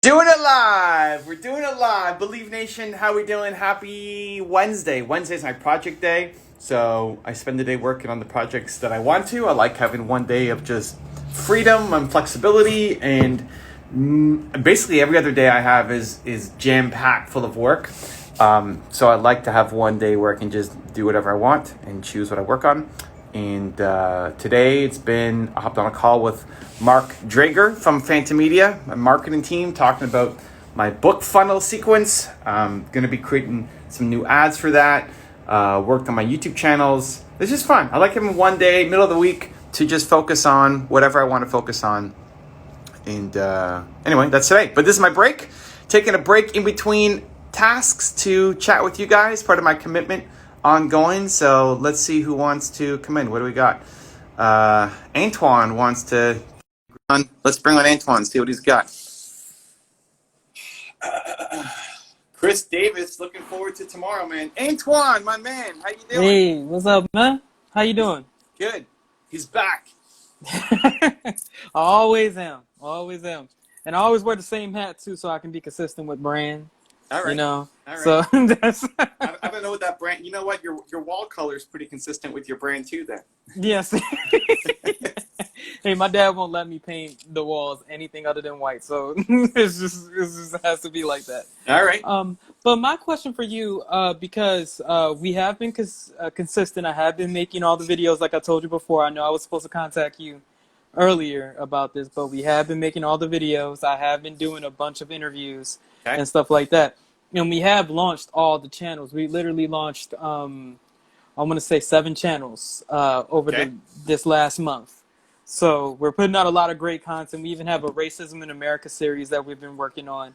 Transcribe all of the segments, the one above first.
Doing it live. We're doing it live. Believe Nation, how we doing? Happy Wednesday. Wednesday's my project day, so I spend the day working on the projects that I want to. I like having one day of just freedom and flexibility, and basically every other day I have is jam packed full of work. So I like to have one day where I can just do whatever I want and choose what I work on. And today I hopped on a call with Mark Drager from Phantom Media, my marketing team, talking about my book funnel sequence. I'm going to be creating some new ads for that. Worked on my YouTube channels. It's just fun. I like having one day, middle of the week, to just focus on whatever I want to focus on. And anyway, that's today. But this is my break. Taking a break in between tasks to chat with you guys, part of my commitment ongoing. So let's see who wants to come in. What do we got? Antoine wants to. Let's bring on Antoine, see what he's got. Chris Davis, looking forward to tomorrow, man. Antoine, my man, how you doing? Hey, what's up, man? How you doing? Good. He's back. I always am. Always am. And I always wear the same hat, too, so I can be consistent with brand. All right. All right. So that's... I don't know what that brand... You know what? Your wall color is pretty consistent with your brand, too, then. Yes. Hey, my dad won't let me paint the walls anything other than white, so it just has to be like that. All right. But my question for you, because we have been consistent, I have been making all the videos like I told you before. I know I was supposed to contact you earlier about this, but we have been making all the videos. I have been doing a bunch of interviews and stuff like that. And we have launched all the channels. We literally launched, I want to say 7 channels over this last month. So we're putting out a lot of great content. We even have a Racism in America series that we've been working on.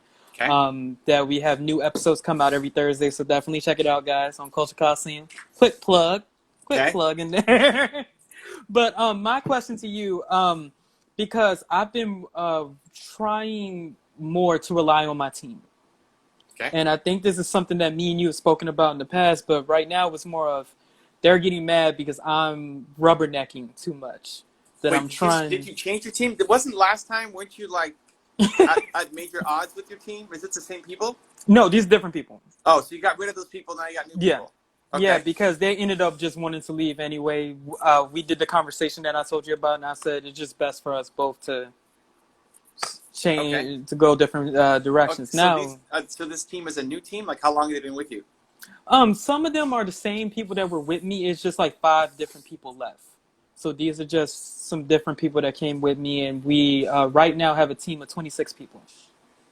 That we have new episodes come out every Thursday. So definitely check it out, guys, on Culture Coliseum. Quick plug in there. But my question to you, because I've been trying more to rely on my team. And I think this is something that me and you have spoken about in the past, but right now it's more of they're getting mad because I'm rubbernecking too much. Did you change your team? It wasn't last time, weren't you like at major odds with your team? Is it the same people? No, these are different people. Oh, so you got rid of those people, now you got new people. Okay. Yeah, because they ended up just wanting to leave anyway. We did the conversation that I told you about, and I said it's just best for us both to change, to go different directions. So this team is a new team? Like, how long have they been with you? Some of them are the same people that were with me. It's just like 5 different people left. So these are just some different people that came with me, and we right now have a team of 26 people.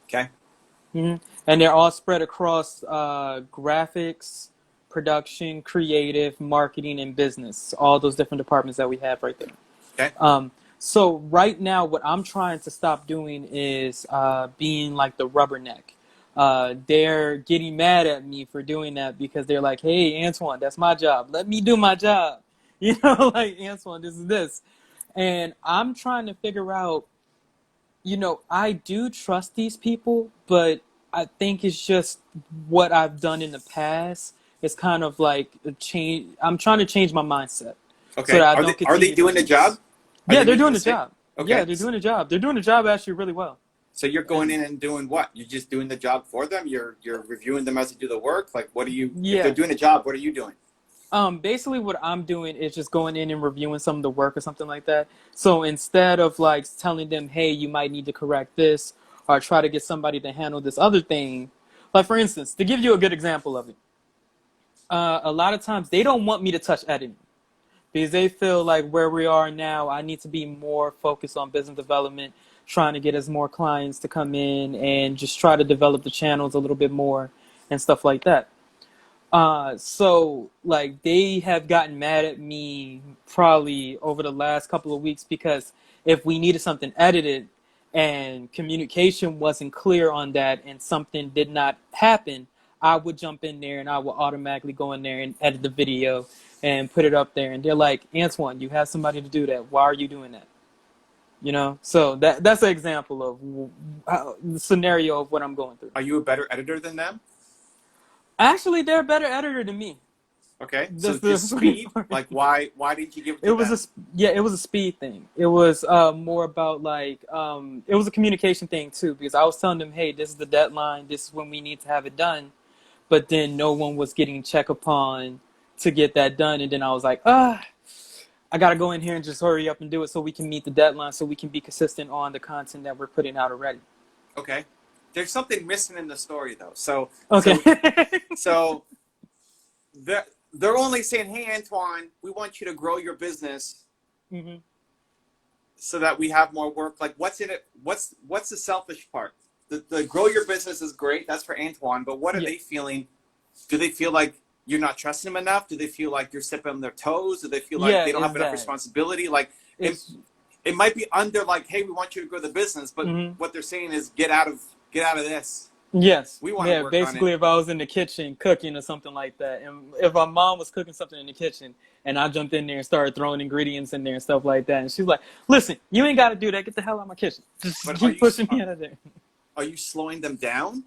Okay. Mm-hmm. And they're all spread across graphics, production, creative, marketing, and business. All those different departments that we have right there. Okay. So right now, what I'm trying to stop doing is being like the rubberneck. They're getting mad at me for doing that because they're like, hey, Antoine, that's my job. Let me do my job. You know, like, Antoine, this is this. And I'm trying to figure out, I do trust these people, but I think it's just what I've done in the past. It's kind of like a change. I'm trying to change my mindset. Okay. So that are they doing the job? Yeah, they're doing the job. Okay. Yeah, they're doing the job. They're doing the job actually really well. So you're going in and doing what? You're just doing the job for them? You're reviewing them as they do the work? Like, what are you, if they're doing a job, what are you doing? Basically what I'm doing is just going in and reviewing some of the work or something like that. So instead of like telling them, hey, you might need to correct this or try to get somebody to handle this other thing. Like, for instance, to give you a good example of it, a lot of times they don't want me to touch editing because they feel like where we are now, I need to be more focused on business development, trying to get us more clients to come in and just try to develop the channels a little bit more and stuff like that. So like they have gotten mad at me probably over the last couple of weeks because if we needed something edited and communication wasn't clear on that and something did not happen, I would jump in there and I would automatically go in there and edit the video and put it up there. And they're like, Antoine, you have somebody to do that. Why are you doing that? So that's an example of the scenario of what I'm going through. Are you a better editor than them? Actually, they're a better editor than me. Okay, so That's just the funny speed. part. Like, why did you give it It to was them? yeah, it was a speed thing. It was more about like it was a communication thing too, because I was telling them, hey, this is the deadline, this is when we need to have it done, but then no one was getting checked upon to get that done, and then I was like, I gotta go in here and just hurry up and do it so we can meet the deadline, so we can be consistent on the content that we're putting out already. Okay, there's something missing in the story though. So Okay. so so they're only saying, hey Antoine, we want you to grow your business hmm so that we have more work. Like, what's in it? What's the selfish part? The grow your business is great. That's for Antoine. But what are Yeah. they feeling? Do they feel like you're not trusting them enough? Do they feel like you're stepping on their toes? Do they feel like Yeah, they don't is have enough that. responsibility? Like, it, It's it might be under like, hey, we want you to grow the business, but mhm. what they're saying is get out of this. Yes. We want to Yeah, work on it. basically if I was in the kitchen cooking or something like that, and if my mom was cooking something in the kitchen and I jumped in there and started throwing ingredients in there and stuff like that, and she's like, listen, you ain't got to do that. Get the hell out of my kitchen. Just But keep pushing me out of there. are you slowing them down?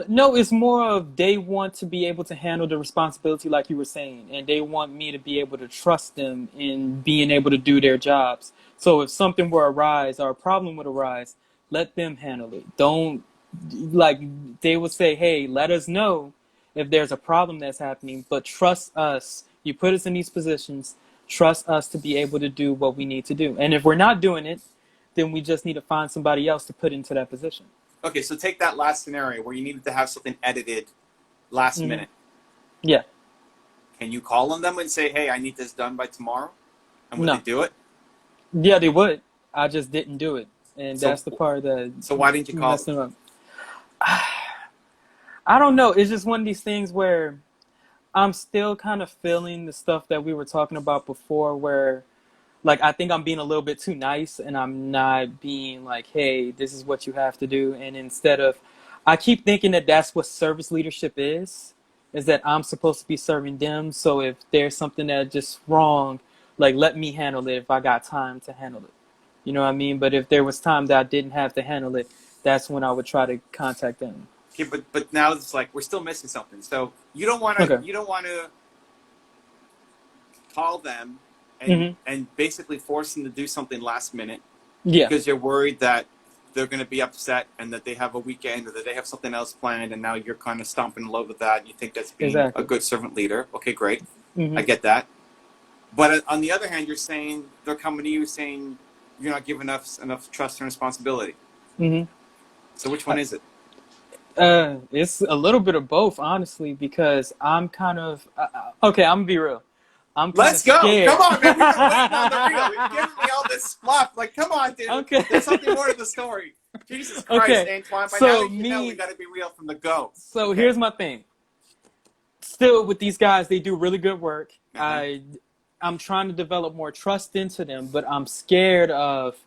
No, it's more of they want to be able to handle the responsibility like you were saying, and they want me to be able to trust them in being able to do their jobs. So if something were arise or a problem would arise, let them handle it. Don't like they would say, "Hey, let us know if there's a problem that's happening, but trust us. You put us in these positions. Trust us to be able to do what we need to do. And if we're not doing it, then we just need to find somebody else to put into that position." Okay, so take that last scenario where you needed to have something edited last hmm minute. Yeah. Can you call on them and say, hey, I need this done by tomorrow? And would they No. do it? Yeah, they would. I just didn't do it, and So that's the part that so why didn't you call messed them? them up. I don't know. It's just one of these things where I'm still kind of feeling the stuff that we were talking about before, where like I think I'm being a little bit too nice, and I'm not being like, "Hey, this is what you have to do." And instead of, I keep thinking that that's what service leadership is that I'm supposed to be serving them. So if there's something that just wrong, like let me handle it if I got time to handle it. You know what I mean? But if there was time that I didn't have to handle it, that's when I would try to contact them. Okay, but now it's like we're still missing something. So Okay. you don't want to call them hmm and basically force them to do something last minute Yeah. because you're worried that they're going to be upset and that they have a weekend or that they have something else planned and now you're kind of stomping in love with that and you think that's being a Exactly. good servant leader. Okay, great. hmm I get that. But on the other hand, you're saying they're coming to you saying you're not giving enough trust and responsibility. hmm So which one is it? It's a little bit of both, honestly, because I'm kind of okay. I'm gonna be real. I'm kind of Let's go. Come scared. on, man. We've been waiting on the reel. You've given me all this fluff. Like, come on, dude. Okay. There's something more to the story. Jesus Christ, Okay. Antoine. By now So you should know we me. got to be real from the go. So Okay. here's my thing. Still, with these guys, they do really good work. Uh-huh. I'm trying to develop more trust into them, but I'm scared of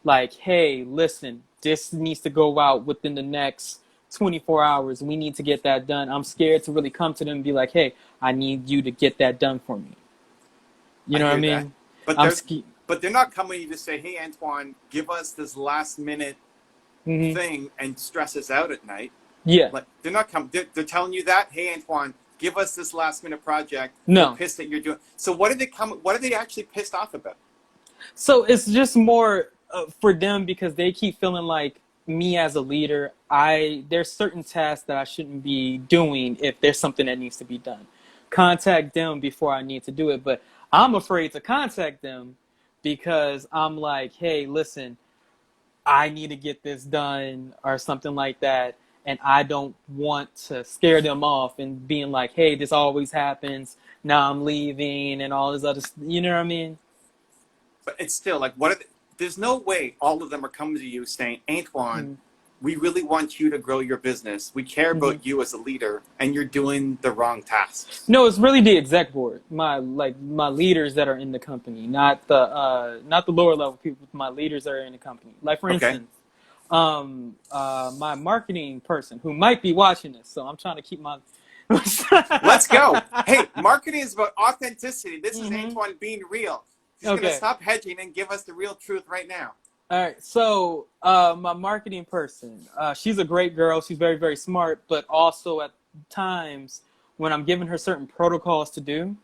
like, hey, listen, this needs to go out within the next 24 hours. We need to get that done. I'm scared to really come to them and be like, hey, I need you to get that done for me. You I know what I hear that. mean? But I'm they're scared. but they're not coming to you to say, hey, Antoine, give us this last minute hmm thing and stress us out at night. Yeah. Like they're not coming. They're telling you that, hey, Antoine, give us this last minute project. We're No. pissed that you're doing. So what did they come? What are they actually pissed off about? So it's just more for them because they keep feeling like me as a leader, there's certain tasks that I shouldn't be doing if there's something that needs to be done. Contact them before I need to do it, but I'm afraid to contact them because I'm like, hey, listen, I need to get this done or something like that. And I don't want to scare them off and being like, hey, this always happens. Now I'm leaving and all this other, you know what I mean? But it's still like, what are they, there's no way all of them are coming to you saying, Antoine, Mm-hmm. we really want you to grow your business. We care Mm-hmm. about you as a leader, and you're doing the wrong tasks. No, it's really the exec board. My leaders that are in the company, not the lower level people. My leaders that are in the company. Like for Okay. instance, my marketing person who might be watching this. So I'm trying to keep my. Let's go. Hey, marketing is about authenticity. This is hmm Antoine being real. He's going to Okay. stop hedging and give us the real truth right now. All right. So my marketing person, she's a great girl. She's very very smart, but also at times when I'm giving her certain protocols to do,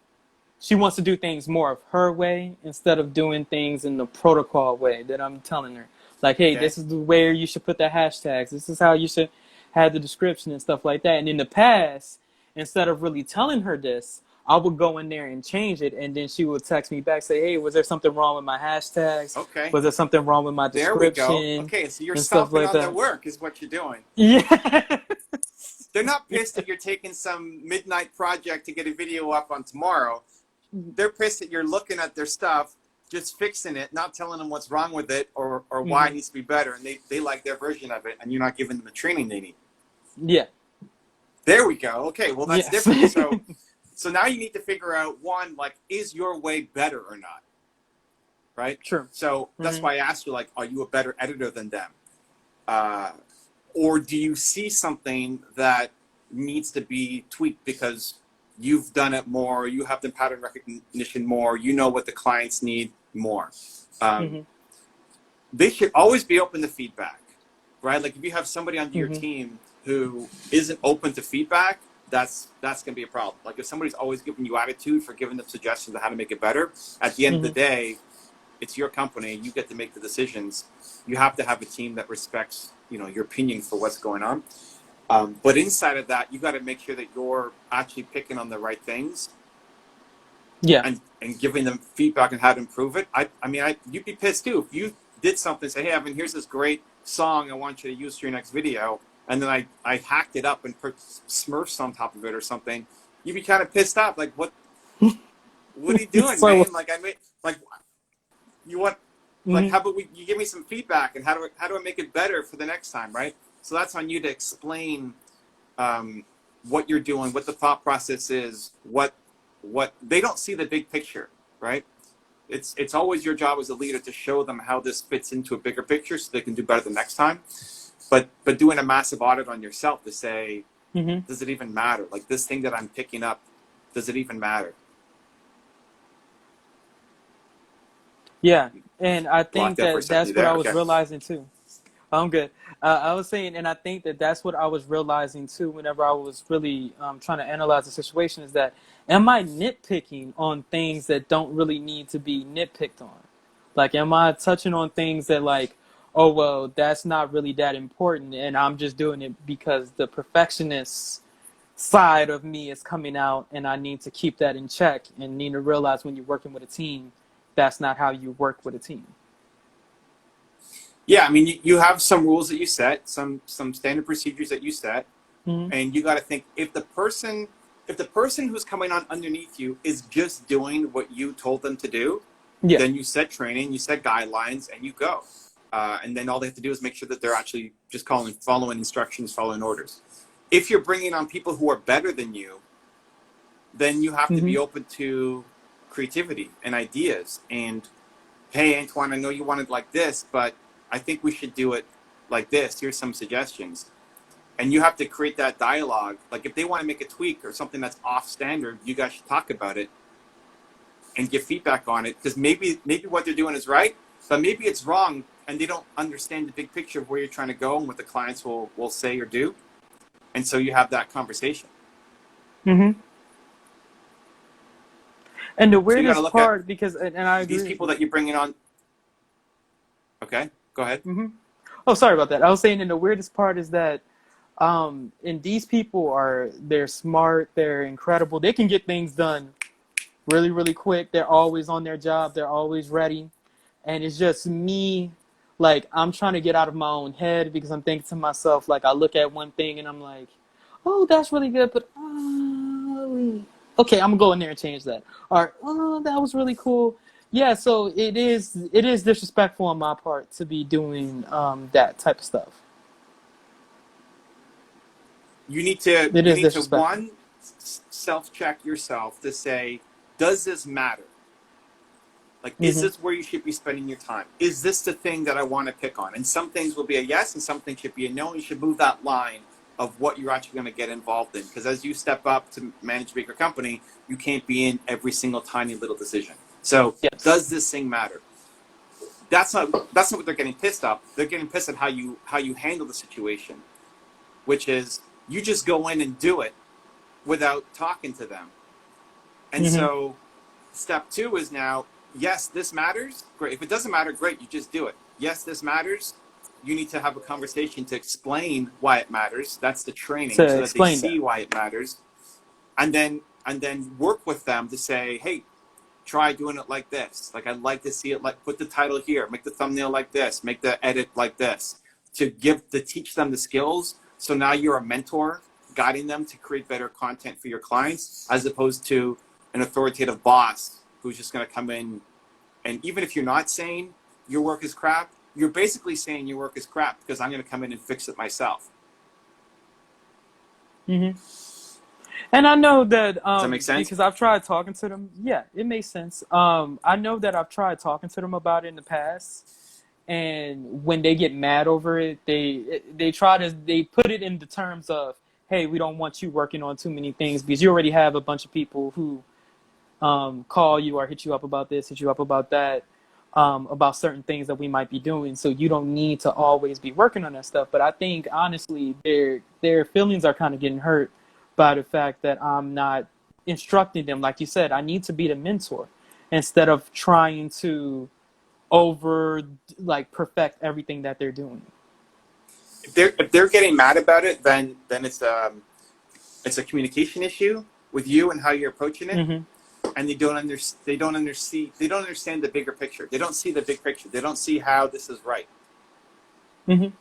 she wants to do things more of her way instead of doing things in the protocol way that I'm telling her. Like, hey, Okay. this is the where you should put the hashtags. This is how you should have the description and stuff like that. And in the past, instead of really telling her this, I would go in there and change it, and then she would text me back, say, hey, was there something wrong with my hashtags? Okay. Was there something wrong with my There we go. description? Okay, so you're And stuff stomping like on their that. work is what you're doing. Yeah. They're not pissed that you're taking some midnight project to get a video up on tomorrow. They're pissed that you're looking at their stuff, just fixing it, not telling them what's wrong with it or why it needs to be better. And they like their version of it, and you're not giving them the training they need. Yeah. There we go. Okay, well, that's Yes. different. So now you need to figure out, one, like, is your way better or not? Right? True. So that's why I asked you, like, are you a better editor than them? Or do you see something that needs to be tweaked because you've done it more, you have the pattern recognition more, you know what the clients need more? They should always be open to feedback, right? Like if you have somebody on your team who isn't open to feedback, that's going to be a problem. Like if somebody's always giving you attitude for giving them suggestions on how to make it better, at the end of the day, it's your company. You get to make the decisions. You have to have a team that respects, your opinion for what's going on. But inside of that, you got to make sure that you're actually picking on the right things. Yeah. And giving them feedback on how to improve it. I mean, you'd be pissed too if you did something, say, hey, Evan, here's this great song I want you to use for your next video, and then I hacked it up and put Smurfs on top of it or something. You'd be kind of pissed off, like, what are you doing, man? Like, you want, like, how about you give me some feedback, and how do I make it better for the next time, right? So that's on you to explain what you're doing, what the thought process is, what they don't see the big picture, right? It's always your job as a leader to show them how this fits into a bigger picture so they can do better the next time. But doing a massive audit on yourself to say, does it even matter? Like this thing that I'm picking up, does it even matter? Yeah, and I think Blocked that that for a second. that's what I You was there? Okay. realizing too. I'm good. I was saying, and I think that that's what I was realizing too whenever I was really trying to analyze the situation is that, am I nitpicking on things that don't really need to be nitpicked on? Like, am I touching on things that like, oh, well, that's not really that important, and I'm just doing it because the perfectionist side of me is coming out, and I need to keep that in check and need to realize when you're working with a team, that's not how you work with a team. Yeah, I mean, you have some rules that you set, some standard procedures that you set, and you got to think if the person who's coming on underneath you is just doing what you told them to do, then you set training, you set guidelines, and you go. And then all they have to do is make sure that they're actually just following instructions, following orders. If you're bringing on people who are better than you, then you have to be open to creativity and ideas. And, hey, Antoine, I know you want it like this, but I think we should do it like this. Here's some suggestions. And you have to create that dialogue. Like if they want to make a tweak or something that's off standard, you guys should talk about it and give feedback on it. Because maybe what they're doing is right, but maybe it's wrong and they don't understand the big picture of where you're trying to go and what the clients will say or do. And so you have that conversation. And the weirdest part, because, and I agree. These people that you're bringing on. Okay, go ahead. Oh, sorry about that. I was saying, and the weirdest part is that, and these people they're smart, they're incredible. They can get things done really, really quick. They're always on their job. They're always ready. And it's just me, like, I'm trying to get out of my own head because I'm thinking to myself, like, I look at one thing and I'm like, oh, that's really good, but okay, I'm gonna go in there and change that. Or, oh, that was really cool. Yeah, so it is disrespectful on my part to be doing that type of stuff. You need to one, self-check yourself to say, does this matter? Like, is this where you should be spending your time? Is this the thing that I want to pick on? And some things will be a yes, and some things should be a no. You should move that line of what you're actually going to get involved in. Because as you step up to manage a bigger company, you can't be in every single tiny little decision. So does this thing matter? That's not what they're getting pissed off. They're getting pissed at how you handle the situation, which is you just go in and do it, without talking to them. And Mm-hmm. so step two is now, yes, this matters. Great. If it doesn't matter, great. You just do it. Yes, this matters. You need to have a conversation to explain why it matters. That's the training, To so that they explain that. see why it matters. And then work with them to say, hey, try doing it like this. Like, I'd like to see it, like, put the title here, make the thumbnail like this, make the edit like this, to teach them the skills. So now you're a mentor guiding them to create better content for your clients, as opposed to an authoritative boss who's just going to come in. And even if you're not saying your work is crap, you're basically saying your work is crap because I'm going to come in and fix it myself. Mm-hmm. And I know that Does that make sense? because I've tried talking to them. Yeah, it makes sense. I know that I've tried talking to them about it in the past, and when they get mad over it, they put it in the terms of, hey, we don't want you working on too many things because you already have a bunch of people who call you or hit you up about this, hit you up about that, about certain things that we might be doing. So you don't need to always be working on that stuff. But I think honestly, their feelings are kind of getting hurt by the fact that I'm not instructing them. Like you said, I need to be the mentor instead of trying to over like perfect everything that they're doing. If they're getting mad about it, then it's a communication issue with you and how you're approaching it. Mm-hmm. And they don't understand the bigger picture. They don't see the big picture. They don't see how this is right. Mm-hmm.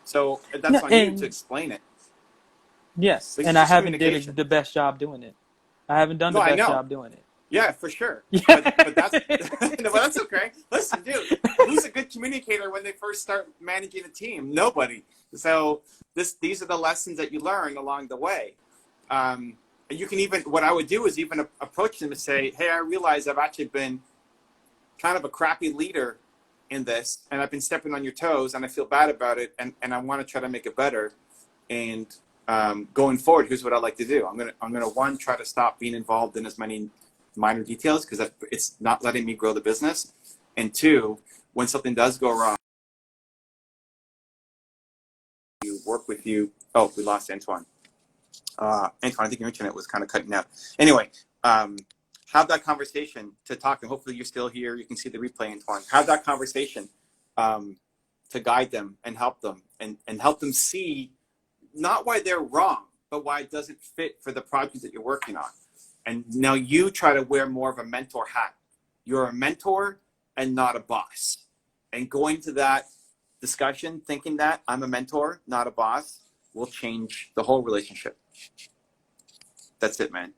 So that's on you to explain it. Yes, Like, and it's I just haven't did communication. the best job doing it. I haven't done No, the I best know. job doing it. Yeah, for sure. Yeah. But that's no, but that's okay. Listen, dude, who's a good communicator when they first start managing a team? Nobody. So these are the lessons that you learn along the way. You can even, what I would do is even approach them and say, hey, I realize I've actually been kind of a crappy leader in this, and I've been stepping on your toes, and I feel bad about it, and I want to try to make it better. And going forward, here's what I'd like to do. I'm gonna one, try to stop being involved in as many minor details because it's not letting me grow the business. And two, when something does go wrong, you work with you. Oh, we lost Antoine. Antoine, I think your internet was kind of cutting out. Anyway, have that conversation to talk, and hopefully you're still here. You can see the replay, Antoine. Have that conversation to guide them and help them, and help them see not why they're wrong, but why it doesn't fit for the project that you're working on. And now you try to wear more of a mentor hat. You're a mentor and not a boss. And going to that discussion thinking that I'm a mentor, not a boss, will change the whole relationship. That's it, man.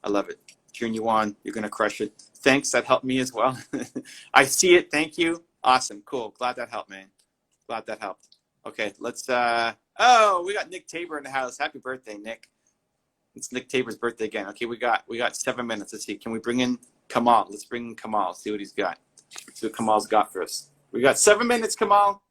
I love it. Cheering you on. You're going to crush it. Thanks. That helped me as well. I see it. Thank you. Awesome. Cool. Glad that helped, man. Glad that helped. Okay, let's, oh, we got Nick Tabor in the house. Happy birthday, Nick. It's Nick Tabor's birthday again. Okay, we got 7 minutes. Let's see. Can we bring in Kamal? Let's bring in Kamal. See what he's got. See what Kamal's got for us. We got 7 minutes, Kamal.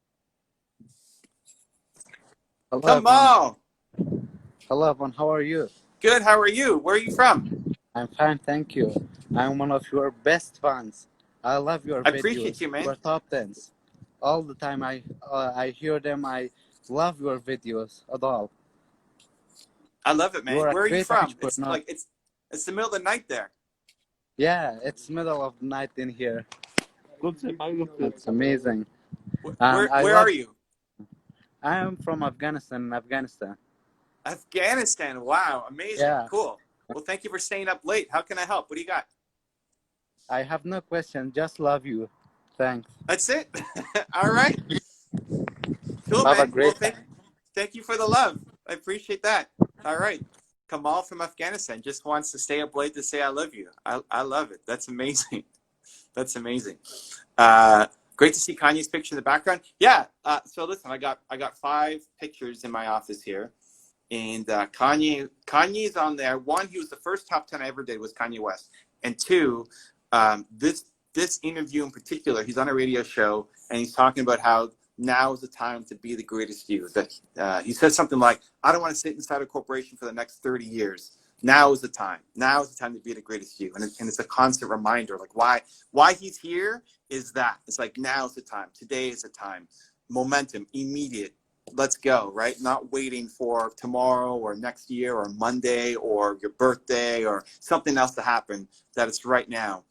Hello, Kamal. everyone. Hello, everyone. How are you? Good. How are you? Where are you from? I'm fine, thank you. I'm one of your best fans. I love your I videos, appreciate you, man. your top tens. All the time I hear them. I love your videos at all. I love it, man. You're a Where are you great from? entrepreneur. It's like it's the middle of the night there. Yeah, it's middle of the night in here. It's amazing. Where are you? I am from Afghanistan. Afghanistan. Wow, amazing. Yeah. Cool. Well, thank you for staying up late. How can I help? What do you got? I have no question. Just love you. Thanks. That's it. All right. Cool, Have man. a great time. Thank you for the love. I appreciate that. All right. Kamal from Afghanistan just wants to stay up late to say I love you. I love it. That's amazing. That's amazing. Great to see Kanye's picture in the background. Yeah. So listen, I got 5 pictures in my office here, and Kanye's on there. One, he was the first top 10 I ever did was Kanye West, and two, this interview in particular, he's on a radio show and he's talking about how now is the time to be the greatest you. That he says something like, "I don't want to sit inside a corporation for the next 30 years. Now is the time. Now is the time to be the greatest you." And it's a constant reminder, like why he's here is that it's like now is the time. Today is the time. Momentum, immediate, let's go, right? Not waiting for tomorrow or next year or Monday or your birthday or something else to happen. That it's right now.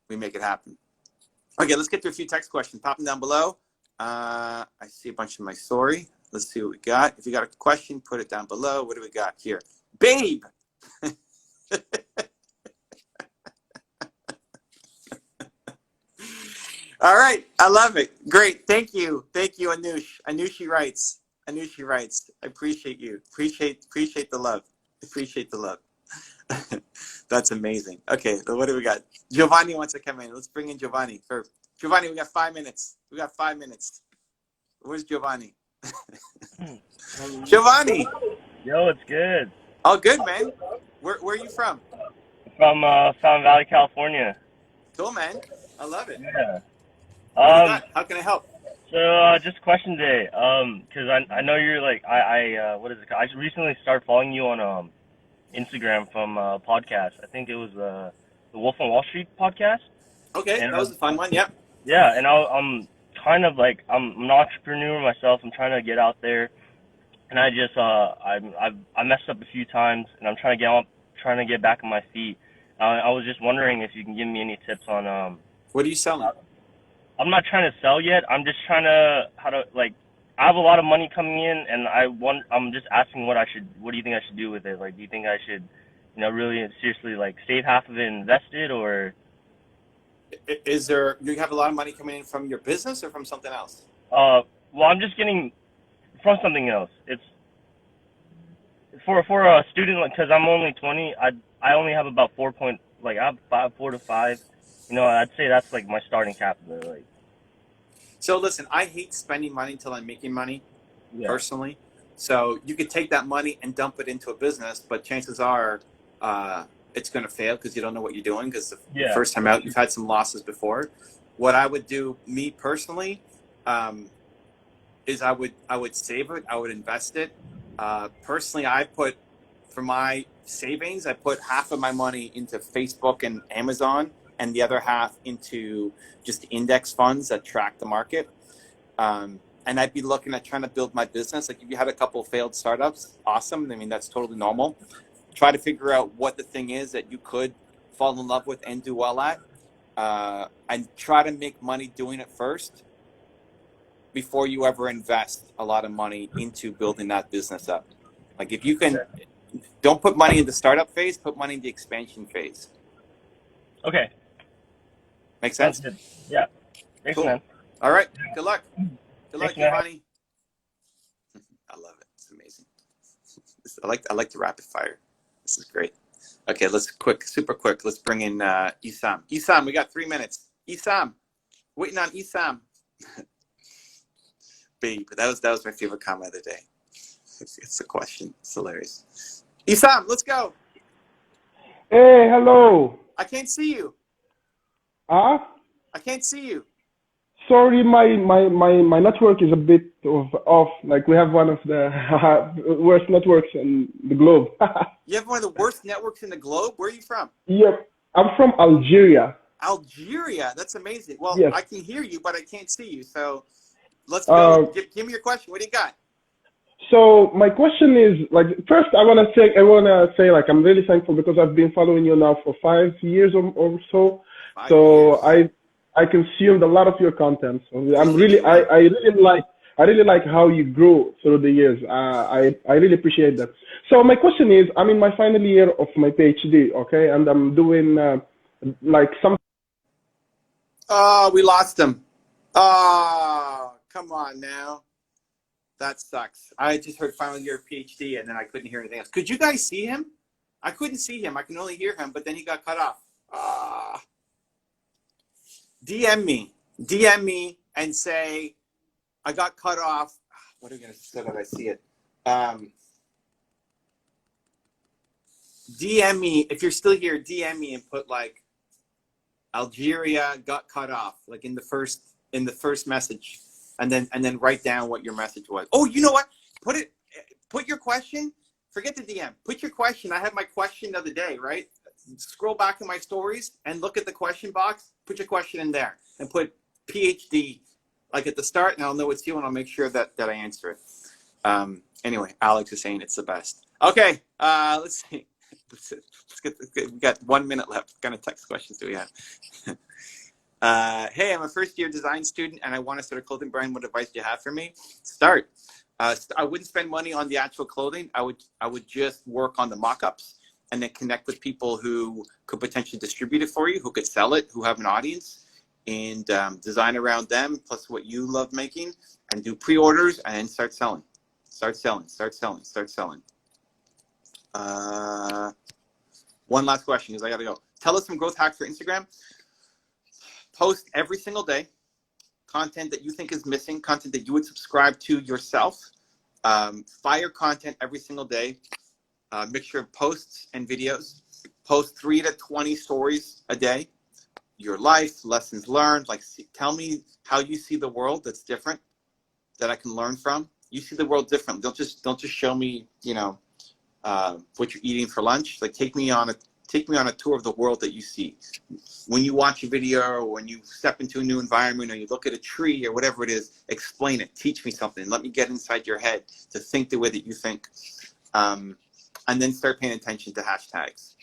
We make it happen. Okay, let's get to a few text questions. Pop them down below. I see a bunch of my story. Let's see what we got. If you got a question, put it down below. What do we got here? Babe. All right, I love it. Great, thank you, Anush. Anushi writes. I appreciate you. Appreciate the love. Appreciate the love. That's amazing. Okay, so what do we got? Giovanni wants to come in. Let's bring in Giovanni. Giovanni, we got 5 minutes. Where's Giovanni? Giovanni. Yo, it's good. Oh, good, man. Where are you from? From Fountain Valley, California. Cool, man. I love it. Yeah. What do you got? How can I help? So just question today. Cause I know you're like what is it called? I recently started following you on Instagram from a podcast. I think it was the Wolf on Wall Street podcast. Okay, and that was a fun one. Yep. Yeah, and I'm kind of like I'm an entrepreneur myself. I'm trying to get out there, and I just I messed up a few times, and I'm trying to get back on my feet. I was just wondering if you can give me any tips on What are you selling? I'm not trying to sell yet. I'm just trying to I have a lot of money coming in, and I'm just asking what do you think I should do with it? Like, do you think I should, really seriously like save half of it and invest it, or? Is there, you have a lot of money coming in from your business or from something else? Well, I'm just getting from something else. It's for a student, because I'm only 20. I only have about 4 to 5. I'd say that's like my starting capital. Like. So listen, I hate spending money until I'm making money, personally. So you could take that money and dump it into a business, but chances are it's going to fail because you don't know what you're doing, because the first time out, you've had some losses before. What I would do, me personally, is I would save it. I would invest it. Personally, for my savings, I put half of my money into Facebook and Amazon, and the other half into just index funds that track the market. And I'd be looking at trying to build my business. Like if you had a couple of failed startups, awesome. I mean, that's totally normal. Try to figure out what the thing is that you could fall in love with and do well at. And try to make money doing it first before you ever invest a lot of money into building that business up. Like if you can, don't put money in the startup phase, put money in the expansion phase. Okay. Make sense? Yeah. Thanks, cool. Man. All right. Good luck. Good luck, Giovanni. I love it. It's amazing. I like the rapid fire. This is great. Okay, super quick. Let's bring in Isam. Isam, we got 3 minutes. Isam, waiting on Isam. Babe, that was my favorite comment of the day. It's a question. It's hilarious. Isam, let's go. Hey, hello. I can't see you. Huh? I can't see you. Sorry, my network is a bit off. Like we have one of the worst networks in the globe. You have one of the worst networks in the globe? Where are you from? Yep. I'm from Algeria. Algeria? That's amazing. Well, yes. I can hear you, but I can't see you. So let's go. Give me your question. What do you got? So my question is, like, first I wanna say like I'm really thankful because I've been following you now for 5 years or so. 5 So years. I consumed a lot of your content. So I really like how you grew through the years. I really appreciate that. So my question is, I'm in my final year of my PhD, okay, and I'm doing like some. Oh, we lost him. Oh, come on now. That sucks. I just heard final year PhD and then I couldn't hear anything else. Could you guys see him? I couldn't see him. I can only hear him, but then he got cut off. DM me and say, I got cut off. What are you going to say that I see it? DM me. If you're still here, DM me and put like Algeria got cut off, like in the first message. And then write down what your message was. Oh, you know what? Put your question. Forget the DM. Put your question. I have my question of the day, right? Scroll back in my stories and look at the question box. Put your question in there and put PhD like at the start, and I'll know it's you, and I'll make sure that I answer it. Anyway, Alex is saying it's the best. Okay, let's see. We got 1 minute left. What kind of text questions do we have? Hey, I'm a first-year design student, and I want to start a clothing brand. What advice do you have for me? Start. I wouldn't spend money on the actual clothing. I would just work on the mock-ups and then connect with people who could potentially distribute it for you, who could sell it, who have an audience, and design around them, plus what you love making, and do pre-orders and then start selling. Start selling. One last question, because I got to go. Tell us some growth hacks for Instagram. Post every single day content that you think is missing, content that you would subscribe to yourself. Fire content every single day. Mixture of posts and videos. Post 3 to 20 stories a day. Your life, lessons learned. Like, tell me how you see the world that's different, that I can learn from. You see the world different. Don't just show me, what you're eating for lunch. Like, take me on a tour of the world that you see. When you watch a video, or when you step into a new environment, or you look at a tree, or whatever it is, explain it. Teach me something. Let me get inside your head to think the way that you think. And then start paying attention to hashtags.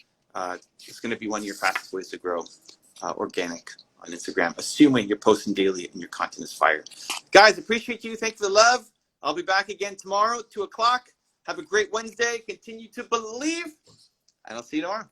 It's going to be one of your fastest ways to grow organic on Instagram, assuming you're posting daily and your content is fire. Guys, appreciate you. Thanks for the love. I'll be back again tomorrow, 2 o'clock. Have a great Wednesday. Continue to believe, and I'll see you tomorrow.